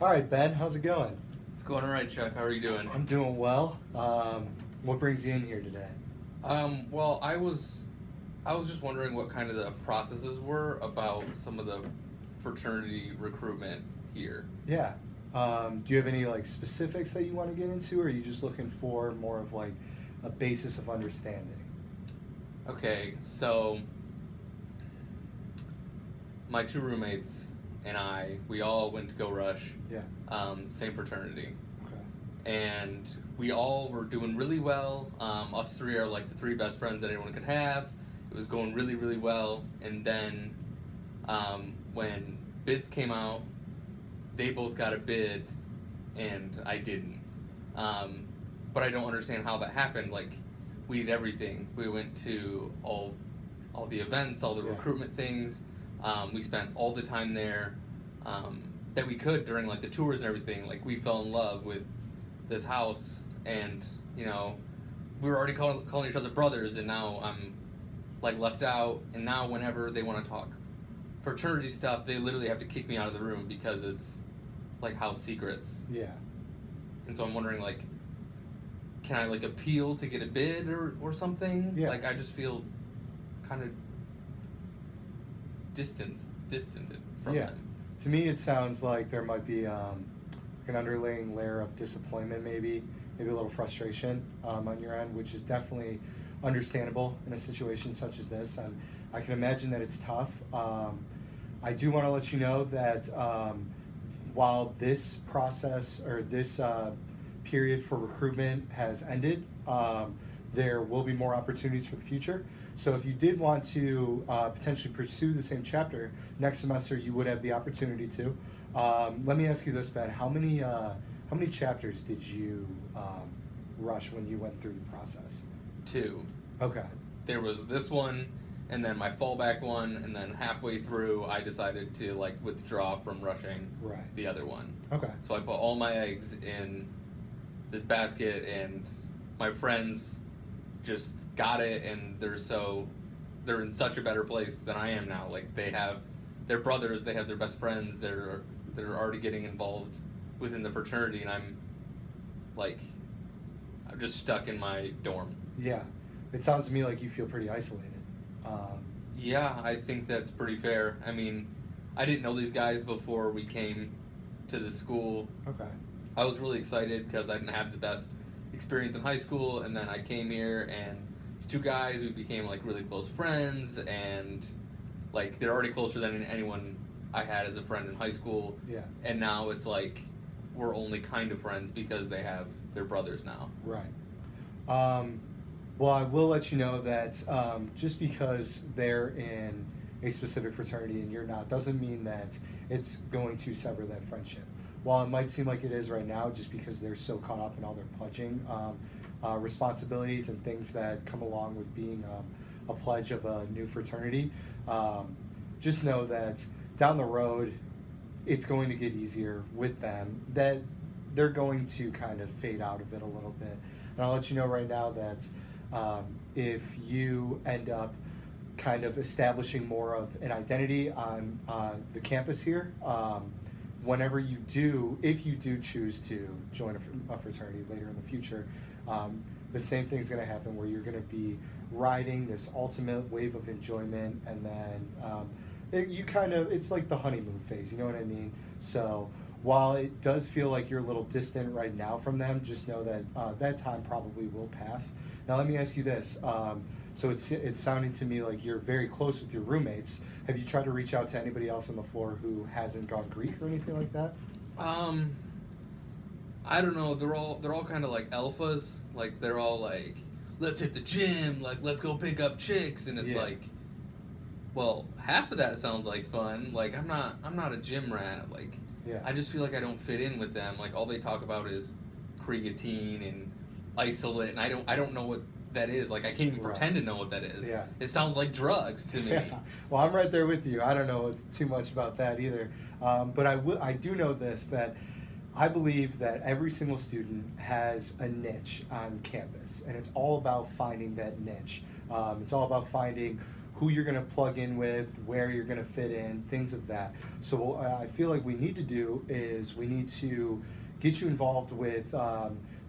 All right, Ben, how's it going? It's going all right, Chuck. How are you doing? I'm doing well. What brings you in here today? Well, I was just wondering what kind of the processes were about some of the fraternity recruitment here. Yeah. Do you have any like specifics that you want to get into, or are you just looking for more of like a basis of understanding? Okay, so my two roommates and we all went to Go Rush, Yeah. same fraternity, Okay. and we all were doing really well. Us three are like the three best friends that anyone could have. It was going really, really well, and then when bids came out, they both got a bid, and I didn't. Um, but I don't understand how that happened. Like, we did everything. We went to all the events, all the Yeah. recruitment things. We spent all the time there that we could during like the tours and everything. Like, we fell in love with this house, and you know, we were already calling each other brothers, and now I'm like left out. And now whenever they want to talk fraternity stuff, they literally have to kick me out of the room because it's like house secrets. Yeah. And so I'm wondering, like, can I like appeal to get a bid or something? Yeah. Like, I just feel kind of distanced from Yeah. them. To me, it sounds like there might be like an underlying layer of disappointment, maybe a little frustration on your end, which is definitely understandable in a situation such as this. And I can imagine that it's tough. I do want to let you know that while this process or this period for recruitment has ended, there will be more opportunities for the future. So if you did want to potentially pursue the same chapter next semester, you would have the opportunity to. Let me ask you this, Ben: how many chapters did you rush when you went through the process? Two. Okay. There was this one, and then my fallback one, and then halfway through, I decided to like withdraw from rushing Right. the other one. Okay. So I put all my eggs in this basket, and my friends just got it, and they're in such a better place than I am now. Like, they have their brothers, they have their best friends, they're already getting involved within the fraternity, and like I'm just stuck in my dorm. Yeah. It sounds to me like you feel pretty isolated. Um, Yeah, I think that's pretty fair. I mean, I didn't know these guys before we came to the school. okay. I was really excited because I didn't have the best experience in high school, and then I came here, and these two guys, we became like really close friends, and like they're already closer than anyone I had as a friend in high school. Yeah. And now it's like we're only kind of friends because they have their brothers now. Right. Um, well, I will let you know that just because they're in a specific fraternity and you're not doesn't mean that it's going to sever that friendship. While it might seem like it is right now, just because they're so caught up in all their pledging responsibilities and things that come along with being a pledge of a new fraternity, just know that down the road, it's going to get easier with them. That they're going to kind of fade out of it a little bit. And I'll let you know right now that if you end up kind of establishing more of an identity on the campus here, whenever you do, if you do choose to join a fraternity later in the future, the same thing's going to happen where you're going to be riding this ultimate wave of enjoyment, and then it's like the honeymoon phase, you know what I mean? So while it does feel like you're a little distant right now from them, just know that that time probably will pass. Now let me ask you this. So it's sounding to me like you're very close with your roommates. Have you tried to reach out to anybody else on the floor who hasn't gone Greek or anything like that? Um, I don't know. They're all kind of like alphas. Like, they're all like, let's hit the gym. Like, let's go pick up chicks. And it's Yeah. like, well, half of that sounds like fun. Like, I'm not a gym rat. Like, Yeah. I just feel like I don't fit in with them. Like, all they talk about is creatine and isolate, and I don't know what that is. Like, I can't even Right. pretend to know what that is. Yeah. It sounds like drugs to me. Yeah. Well, I'm right there with you. I don't know too much about that either. But I do know this, that I believe that every single student has a niche on campus, and it's all about finding that niche. It's all about finding who you're going to plug in with, where you're going to fit in, things of that. So what I feel like we need to do is we need to get you involved with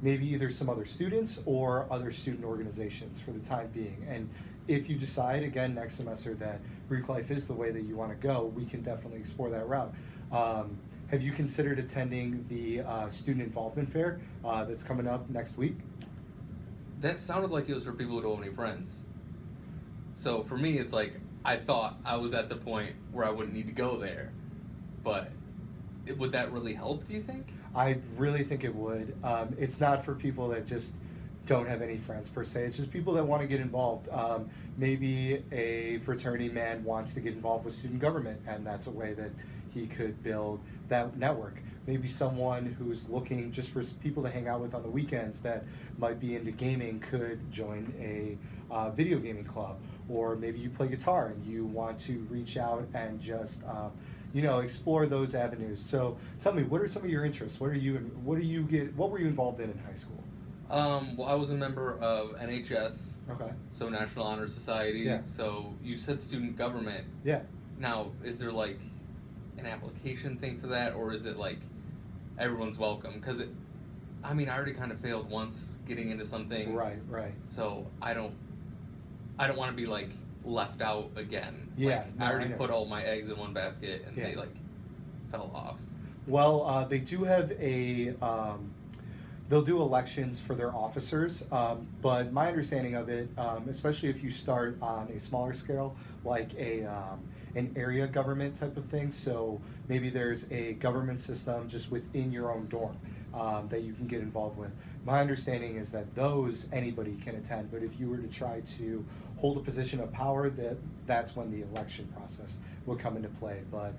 maybe either some other students or other student organizations for the time being. And if you decide again next semester that Greek life is the way that you want to go, we can definitely explore that route. Have you considered attending the student involvement fair that's coming up next week? That sounded like it was for people who don't have any friends. So for me, it's like I thought I was at the point where I wouldn't need to go there, but would that really help? Do you think? I really think it would. It's not for people that just don't have any friends per se. It's just people that want to get involved. Maybe a fraternity man wants to get involved with student government, and that's a way that he could build that network. Maybe someone who's looking just for people to hang out with on the weekends that might be into gaming could join a video gaming club. Or maybe you play guitar and you want to reach out and just explore those avenues. So tell me, what are some of your interests? What were you involved in high school? Well, I was a member of NHS. Okay. So National Honor Society. Yeah. So you said student government. Yeah. Now, is there like an application thing for that, or is it like everyone's welcome? Because I already kind of failed once getting into something. Right. So I don't want to be like left out again. Yeah. Like, no, I already know. put all my eggs in one basket and Yeah. they like fell off. Well, they do have they'll do elections for their officers, but my understanding of it, especially if you start on a smaller scale, like an area government type of thing, so maybe there's a government system just within your own dorm that you can get involved with. My understanding is that those anybody can attend, but if you were to try to hold a position of power, that's when the election process would come into play. But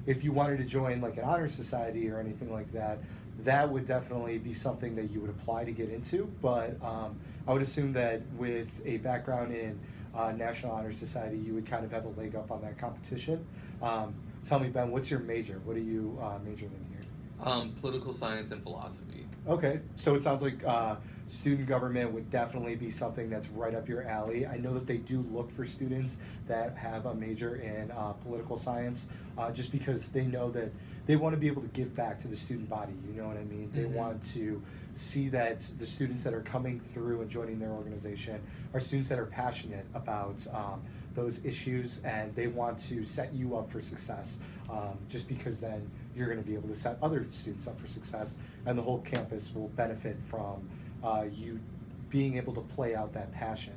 if you wanted to join like an honor society or anything like that, that would definitely be something that you would apply to get into. But I would assume that with a background in National Honor Society, you would kind of have a leg up on that competition. Tell me, Ben, what's your major? What are you majoring in here? Political science and philosophy. Okay, so it sounds like student government would definitely be something that's right up your alley. I know that they do look for students that have a major in political science, just because they know that they want to be able to give back to the student body, you know what I mean? They want to see that the students that are coming through and joining their organization are students that are passionate about those issues, and they want to set you up for success, just because then you're going to be able to set other students up for success, and the whole campus will benefit from you being able to play out that passion.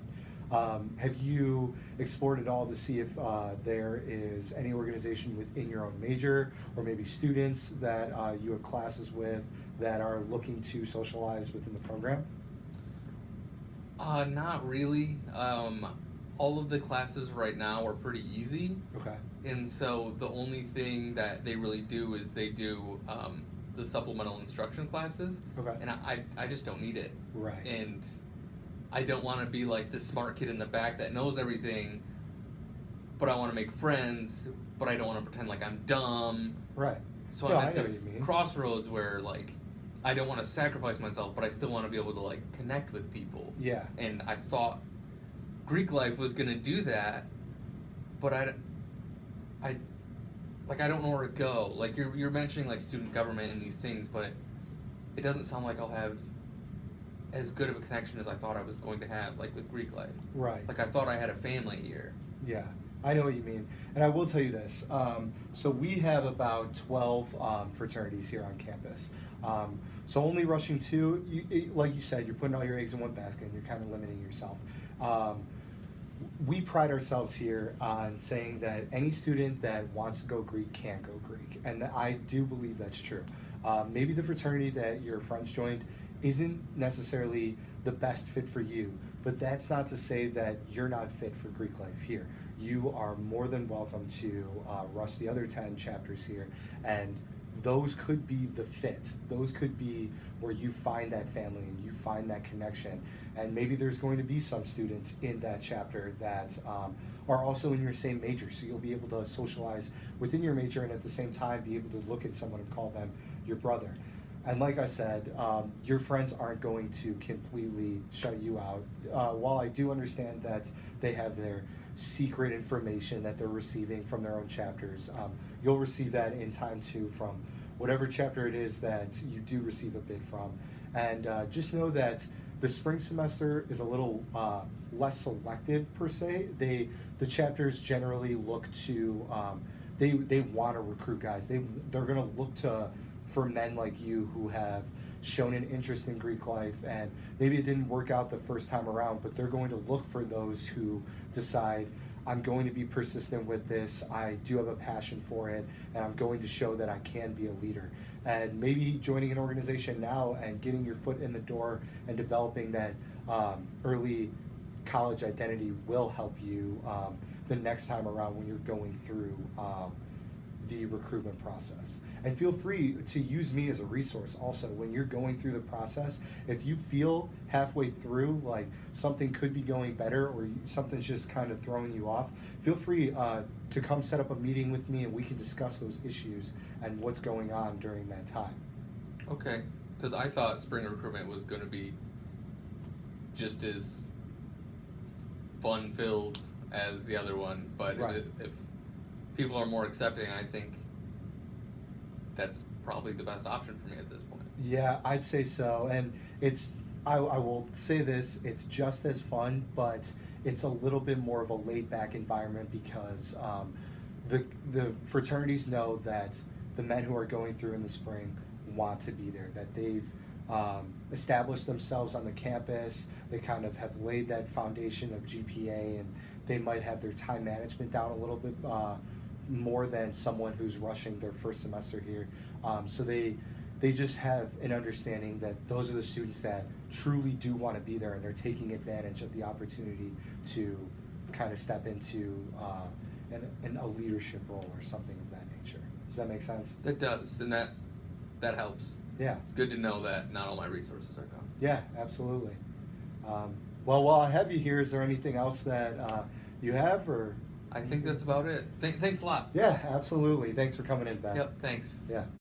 Have you explored it all to see if there is any organization within your own major, or maybe students that you have classes with that are looking to socialize within the program? Not really. All of the classes right now are pretty easy. Okay. And so the only thing that they really do is they do the supplemental instruction classes. Okay. And I just don't need it. Right. And I don't want to be like the smart kid in the back that knows everything, but I want to make friends, but I don't want to pretend like I'm dumb. Right. So No, I'm I at know this what you mean. crossroads where like I don't want to sacrifice myself, but I still want to be able to like connect with people. Yeah. And I thought Greek life was gonna do that, but I don't know where to go. Like you're mentioning like student government and these things, but it doesn't sound like I'll have as good of a connection as I thought I was going to have, like with Greek life. Right. Like I thought I had a family here. Yeah, I know what you mean. And I will tell you this. So we have about 12 fraternities here on campus. So only rushing two, like you said, you're putting all your eggs in one basket and you're kind of limiting yourself. We pride ourselves here on saying that any student that wants to go Greek can go Greek. And I do believe that's true. Maybe the fraternity that your friends joined isn't necessarily the best fit for you, but that's not to say that you're not fit for Greek life here. You are more than welcome to rush the other 10 chapters here, and those could be the fit. Those could be where you find that family and you find that connection. And maybe there's going to be some students in that chapter that are also in your same major, so you'll be able to socialize within your major and at the same time be able to look at someone and call them your brother. And like I said, your friends aren't going to completely shut you out. While I do understand that they have their secret information that they're receiving from their own chapters. You'll receive that in time too from whatever chapter it is that you do receive a bid from. And just know that the spring semester is a little less selective per se. The chapters generally look to they want to recruit guys. They're gonna look to for men like you who have shown an interest in Greek life, and maybe it didn't work out the first time around, but they're going to look for those who decide, I'm going to be persistent with this, I do have a passion for it, and I'm going to show that I can be a leader. And maybe joining an organization now and getting your foot in the door and developing that early college identity will help you the next time around when you're going through the recruitment process. And feel free to use me as a resource also when you're going through the process. If you feel halfway through like something could be going better or something's just kind of throwing you off, feel free to come set up a meeting with me and we can discuss those issues and what's going on during that time. Okay, because I thought spring recruitment was going to be just as fun-filled as the other one, but Right. if people are more accepting, I think that's probably the best option for me at this point. Yeah, I'd say so. And I will say this, it's just as fun, but it's a little bit more of a laid back environment because the fraternities know that the men who are going through in the spring want to be there, that they've established themselves on the campus, they kind of have laid that foundation of GPA, and they might have their time management down a little bit more than someone who's rushing their first semester here. So they just have an understanding that those are the students that truly do want to be there, and they're taking advantage of the opportunity to kind of step into a leadership role or something of that nature. Does that make sense? That does, and that helps. Yeah. It's good to know that not all my resources are gone. Yeah, absolutely. Well, while I have you here, is there anything else that you have, or? I think that's about it. Thanks a lot. Yeah, absolutely. Thanks for coming in, Ben. Yep, thanks. Yeah.